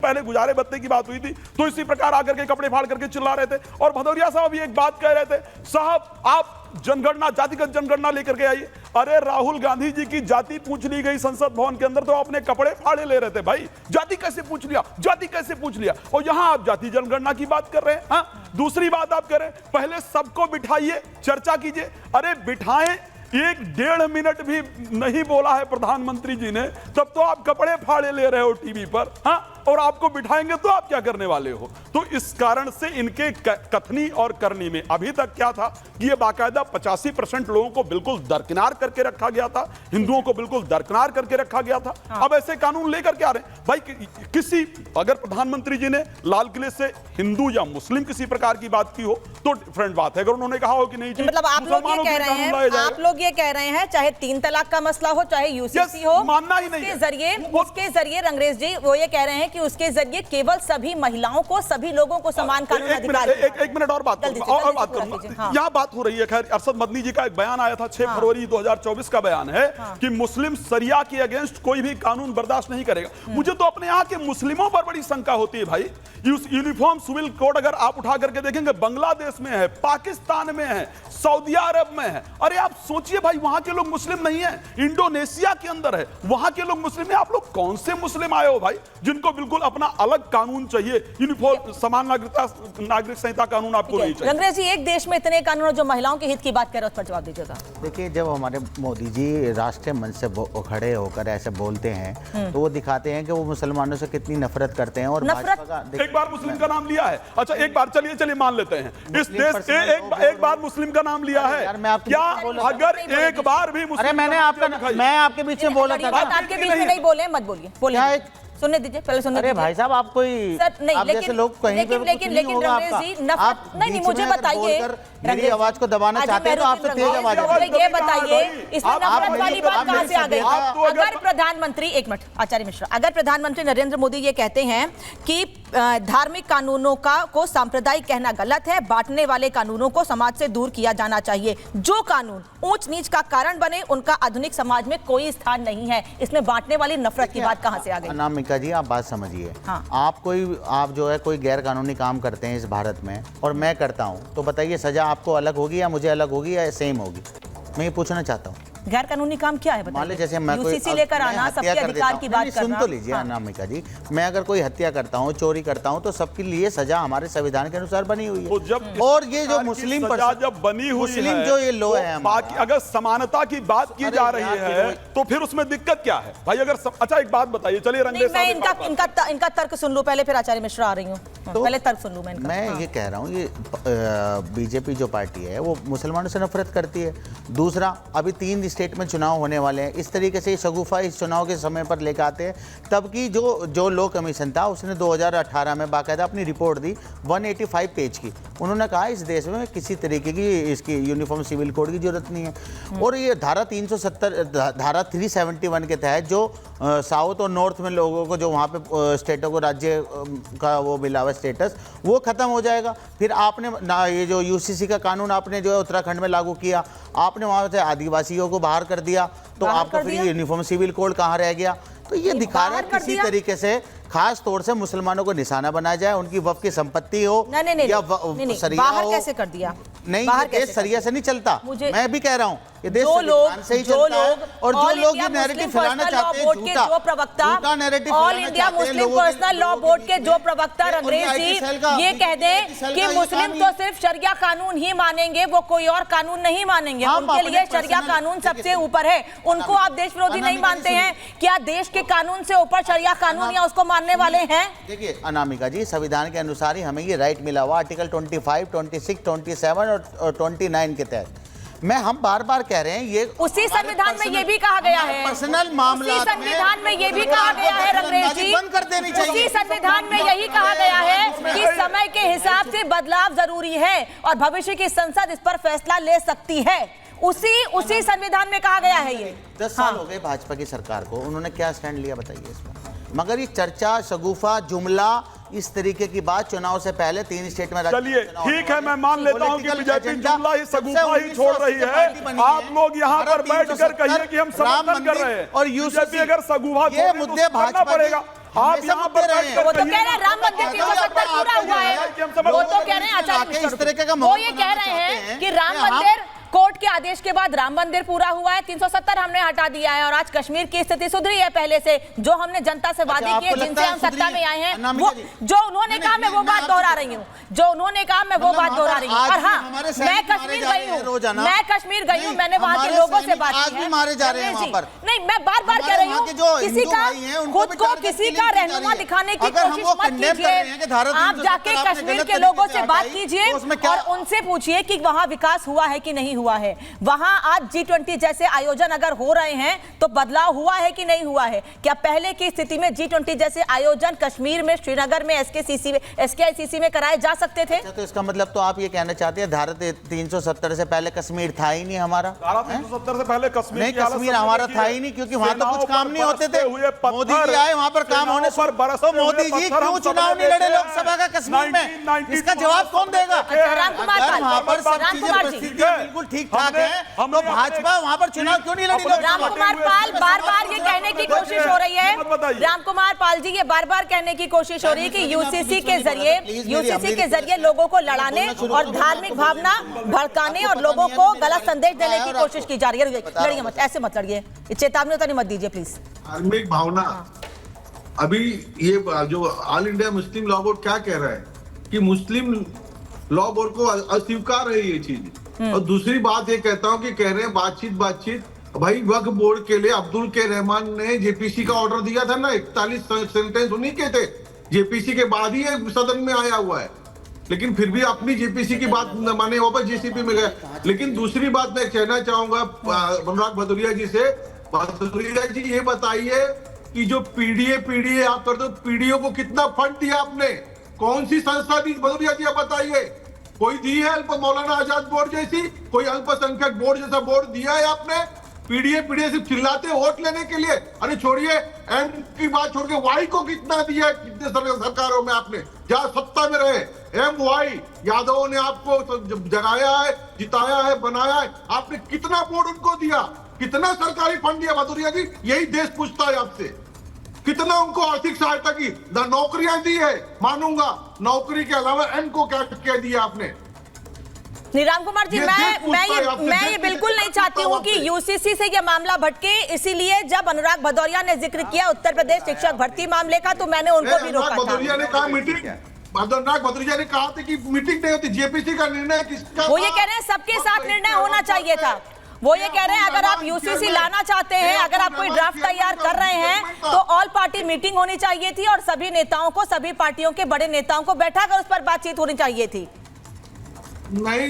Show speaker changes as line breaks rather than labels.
पहले गुजारे भत्ते की बात हुई थी तो इसी प्रकार आकर के कपड़े फाड़ करके चिल्ला रहे थे। और भदौरिया साहब भी एक बात कह रहे थे, साहब आप जनगणना, जातिगत जनगणना लेकर के आइए। अरे राहुल गांधी जी की जाति पूछ ली गई संसद भवन के अंदर तो अपने कपड़े फाड़े ले रहे थे। भाई जाति कैसे पूछ लिया, जाति कैसे पूछ लिया, और यहां आप जाति जनगणना की बात कर रहे हैं। हाँ, दूसरी बात आप कह रहे हैं पहले सबको बिठाइए, चर्चा कीजिए। अरे बिठाएं, 1-1.5 मिनट भी नहीं बोला है प्रधानमंत्री जी ने, तब तो आप कपड़े फाड़े ले रहे हो टीवी पर। हाँ, और आपको बिठाएंगे तो आप क्या करने वाले हो? तो इस कारण से इनके कथनी और करनी में अभी तक क्या था कि ये बाकायदा 85% लोगों को बिल्कुल दरकिनार करके रखा गया था, हिंदुओं को बिल्कुल दरकिनार करके रखा गया था। हाँ। अब ऐसे कानून लेकर के आ रहे हैं। भाई किसी, अगर प्रधानमंत्री जी ने लाल किले से हिंदू या मुस्लिम किसी प्रकार की बात की हो तो डिफरेंट बात है। अगर उन्होंने कहा हो कि नहीं,
मतलब आप लोग ये कह रहे हैं चाहे 3 तलाक का मसला हो, चाहे यूसीसी हो,
मानना ही नहीं
उसके जरिए रंगरेज जी वो ये कह रहे हैं कि उसके जरिए केवल सभी महिलाओं को, सभी लोगों को समान कानून अधिकार।
एक मिनट और बात करूंगा। यहाँ बात हो रही है, खैर अरशद मदनी जी का एक बयान आया था 6 फरवरी 2024 का बयान है कि मुस्लिम शरिया के अगेंस्ट कोई भी कानून बर्दाश्त नहीं करेगा। मुझे तो अपने यहाँ के मुस्लिमों पर बड़ी शंका होती है भाई। यूनिफॉर्म सिविल कोड अगर आप उठा करके देखेंगे, बांग्लादेश में है, पाकिस्तान में है, सऊदी अरब में है। अरे आप सोचिए भाई, वहां के लोग मुस्लिम नहीं है, इंडोनेशिया के अंदर है, वहां के लोग मुस्लिम है। आप लोग कौन से मुस्लिम आए हो भाई जिनको बिल्कुल अपना अलग कानून चाहिए? यूनिफॉर्म समान नागरिक संहिता कानून आपको नहीं चाहिए।
रंगरेज जी, एक देश में इतने कानून जो महिलाओं के हित की बात कर रहे हैं, उस पर जवाब दीजिएगा।
देखिए, जब हमारे मोदी जी राष्ट्रीय मंच से खड़े होकर ऐसे बोलते हैं तो वो दिखाते हैं कि वो मुसलमानों से कितनी नफरत करते हैं। और
एक बार मुस्लिम का नाम लिया है, अच्छा एक बार चलिए मान लेते हैं, इस देश एक बार मुस्लिम का नाम लिया है, क्या अगर एक बार भी मुस्लिम,
मैं आपके बीच में बोला था,
आपके बीच में नहीं बोले, मत बोलिए, सुनने दीजिए, पहले सुनने दीजिए।
अरे भाई साहब, आप कोई आप जैसे लोग कहीं पे
लेकिन रंगरेज जी, नहीं मुझे बताइए,
मेरी आवाज को दबाना चाहते हैं तो आपसे तेज आवाज है।
ये बताइए, इसमें नफरत वाली बात कहां से आ गई? अगर प्रधानमंत्री, एक मिनट आचार्य मिश्रा, अगर प्रधानमंत्री नरेंद्र मोदी ये कहते हैं कि धार्मिक कानूनों को सांप्रदायिक कहना गलत है, बांटने वाले कानूनों को समाज से दूर किया जाना चाहिए, जो कानून ऊंच नीच का कारण बने उनका आधुनिक समाज में कोई स्थान नहीं है, इसमें बांटने वाली नफरत की बात कहां से आ गई?
अनामिका जी, आप बात समझिए। हाँ। आप जो है कोई गैर कानूनी काम करते हैं इस भारत में और मैं करता हूं, तो बताइए सजा आपको अलग होगी या मुझे अलग होगी या सेम होगी? मैं ये पूछना चाहता हूं।
गैर कानूनी काम क्या है बताइए?
जैसे मैं
यूसीसी लेकर आना, सबके अधिकार की बात करना।
सुन तो लीजिए अनामिका जी, मैं अगर कोई हत्या करता हूँ, चोरी करता हूँ, तो सबके लिए सजा हमारे संविधान के अनुसार बनी हुई है। और ये जो मुस्लिम
जब बनी हुई
मुस्लिम जो ये लो है,
बाकी अगर समानता की बात की जा रही है तो फिर उसमें दिक्कत क्या है भाई? अगर अच्छा एक बात बताइए, चलिए रंगरेज
साहब, इनका तर्क सुन लूं पहले, फिर आचार्य मिश्रा आ रही हूँ, पहले तर्क सुन लूं
मैं ये कह रहा हूँ, ये बीजेपी जो पार्टी है वो मुसलमानों से नफरत करती है। दूसरा, अभी 3 स्टेट में चुनाव होने वाले हैं, इस तरीके से शगुफा इस चुनाव के समय पर लेकर आते हैं। तब की जो लॉ कमीशन था उसने 2018 में बाकायदा अपनी रिपोर्ट दी 185 पेज की। उन्होंने कहा इस देश में किसी तरीके की इसकी यूनिफॉर्म सिविल कोड की जरूरत नहीं है। और ये धारा 371 के तहत जो साउथ और नॉर्थ में लोगों को जो वहाँ पे स्टेटों को राज्य का वो मिला हुआ स्टेटस, वो खत्म हो जाएगा। फिर आपने ये जो यूसीसी का कानून आपने जो है उत्तराखंड में लागू किया, आपने वहाँ से आदिवासियों को बाहर कर दिया, तो आपका फिर यूनिफॉर्म सिविल कोड कहाँ रह गया? तो ये दिखा रहा है किसी तरीके से खास तौर से मुसलमानों को निशाना बनाया जाए, उनकी वक्फ की संपत्ति हो या सरिया हो।
बाहर कैसे कर दिया?
नहीं, ये सरिया से नहीं चलता। मैं भी कह रहा हूँ ये देश
जो लोग
और जो लोग ये नैरेटिव फैलाना चाहते हैं, झूठा narrative
all India Muslim personal law board के जो प्रवक्ता रंगरेज जी ये कह दें कि मुस्लिम तो सिर्फ शरिया कानून ही मानेंगे, वो कोई और कानून नहीं मानेंगे, उनके लिए शरिया कानून सबसे ऊपर है। उनको आप देश विरोधी नहीं मानते हैं? क्या देश के कानून से ऊपर शरिया कानून या उसको मानने वाले हैं?
देखिए अनामिका जी, संविधान के अनुसार ही हमें ये राइट मिला हुआ, आर्टिकल 25, 26, 27 और 29 के तहत। हम बार बार कह रहे हैं ये
उसी संविधान में ये भी कहा गया है,
पर्सनल मामला
उसी संविधान में ये भी कहा गया है रंगरेज जी,
बंद कर देनी चाहिए।
उसी संविधान में यही कहा गया है कि समय के हिसाब से बदलाव जरूरी है और भविष्य की संसद इस पर फैसला ले सकती है। उसी संविधान में कहा गया है ये।
10 साल हो गए भाजपा की सरकार को, उन्होंने क्या स्टैंड लिया बताइए इसमें? मगर ये चर्चा, शगुफा, जुमला, इस तरीके की बात चुनाव से पहले 3 स्टेट में।
चलिए ठीक है, मैं मान लेता हूं कि बीजेपी जुमला ही शगुफा ही छोड़ रही है। आप लोग यहां पर बैठकर कहिए कि हम समर्थन कर रहे हैं,
और यूसीसी
अगर शगुफा
ये मुद्दे भाजपा
पड़ेगा। आप यहाँ पर
वो तो कह रहे हैं राम मंदिर 370 पूरा हुआ है, वो तो कह रहे हैं आचार्य
इस तरह का
वो ये कह रहे हैं कि राम मंदिर कोर्ट के आदेश के बाद राम मंदिर पूरा हुआ है, 370 हमने हटा दिया है और आज कश्मीर की स्थिति सुधरी है पहले से। जो हमने जनता से वादे किए, जिनसे हम सत्ता में आए हैं, वो जो उन्होंने कहा मैं वो बात दोहरा रही हूँ, जो उन्होंने कहा मैं वो बात दोहरा रही हूँ। और हाँ, मैं कश्मीर गई हूँ, मैंने वहाँ के लोगों से बात की है। नहीं, मैं बार बार कह रही हूँ, किसी का खुद को किसी का रहनुमा दिखाने की कोशिश मत कीजिए। आप जाके कश्मीर के लोगों से बात कीजिए और उनसे पूछिए कि वहाँ विकास हुआ है कि नहीं हुआ है। वहां आज G20 जैसे आयोजन अगर हो रहे हैं तो बदलाव हुआ है कि नहीं हुआ है? क्या पहले की स्थिति में G20 जैसे आयोजन कश्मीर में, श्रीनगर में, SKICC में कराए जा सकते थे?
अच्छा, तो इसका मतलब तो आप ये कहना चाहते हैं धारा 370 से पहले कश्मीर था ही नहीं हमारा?
धारा 370 से पहले कश्मीर
नहीं, कश्मीर हमारा था ही नहीं, क्योंकि वहां तो कुछ काम नहीं होते थे। मोदी जी आए, वहां पर काम होने पर तो मोदी जी क्यों चुनाव नहीं लड़े लोकसभा का कश्मीर में? इसका जवाब कौन देगा? वहां पर सब चीजें परिस्थिति बिल्कुल ठीक ठाक है, तो भाजपा वहां पर चुनाव क्यों नहीं लड़ी?
रामकुमार पाल बार बार ये कहने की कोशिश हो रही है, रामकुमार पाल जी ये बार बार कहने की कोशिश हो रही है कि यूसीसी के जरिए लोगों को लड़ाने और धार्मिक भावना भड़काने और लोगों को गलत संदेश देने की कोशिश की जा रही है। लड़िए मत, ऐसे मत लड़िए, चेतावनी तो नहीं मत दीजिए प्लीज।
धार्मिक भावना, अभी ये जो all India Muslim law board क्या कह रहा है कि मुस्लिम लॉ बोर्ड को अस्वीकार है ये चीज। और दूसरी बात ये कहता हूं कि कह रहे हैं बातचीत भाई, वक्फ बोर्ड के लिए अब्दुल के रहमान ने जेपीसी का ऑर्डर दिया था ना, 41 सेंटेंस उन्हीं के थे, जेपीसी के बाद ही सदन में आया हुआ है, लेकिन फिर भी अपनी जेपीसी की बात न माने वापस जेसीपी में गए। लेकिन दूसरी बात मैं कहना चाहूंगा अनुराग भदौरिया जी से, भदौरिया जी ये बताइए कि जो पीडीए आप करते हो, पीडीओ को कितना फंड दिया आपने? कौन सी संस्था दी भदौरिया जी, आप बताइए? कोई दी है मौलाना आजाद बोर्ड जैसी, कोई अल्पसंख्यक बोर्ड जैसा बोर्ड दिया है आपने? पीडीए सिर्फ चिल्लाते वोट लेने के लिए। अरे छोड़िए, एम की बात छोड़ के वाई को कितना दिया है कितने सरकारों में आपने, जहां सत्ता में रहे? एम वाई यादवों ने आपको जगाया है, जिताया है, बनाया है, आपने कितना बोर्ड उनको दिया, कितना सरकारी फंड दिया भदौरिया जी? यही देश पूछता है आपसे। कितना उनको आर्थिक सहायता की, नौकरियां दी है, मानूंगा, नौकरी के अलावा एम को क्या दिया आपने?
राम कुमार जी, मैं ये बिल्कुल नहीं चाहती हूँ कि यूसीसी से ये मामला भटके, इसीलिए जब अनुराग भदौरिया ने जिक्र किया उत्तर प्रदेश शिक्षक भर्ती मामले का, तो मैंने उनको भी रोका था।
भदौरिया ने कहा मीटिंग, अनुराग भदौरिया ने कहा था कि मीटिंग नहीं होती, जेपीसी का निर्णय किसका?
वो ये कह रहे हैं सबके साथ निर्णय होना चाहिए था। वो ये कह रहे हैं अगर आप यूसीसी लाना चाहते हैं, अगर आप कोई ड्राफ्ट तैयार कर रहे हैं, तो ऑल पार्टी मीटिंग होनी चाहिए थी और सभी नेताओं को, सभी पार्टियों के बड़े नेताओं को बैठा कर उस पर बातचीत होनी चाहिए थी।
नहीं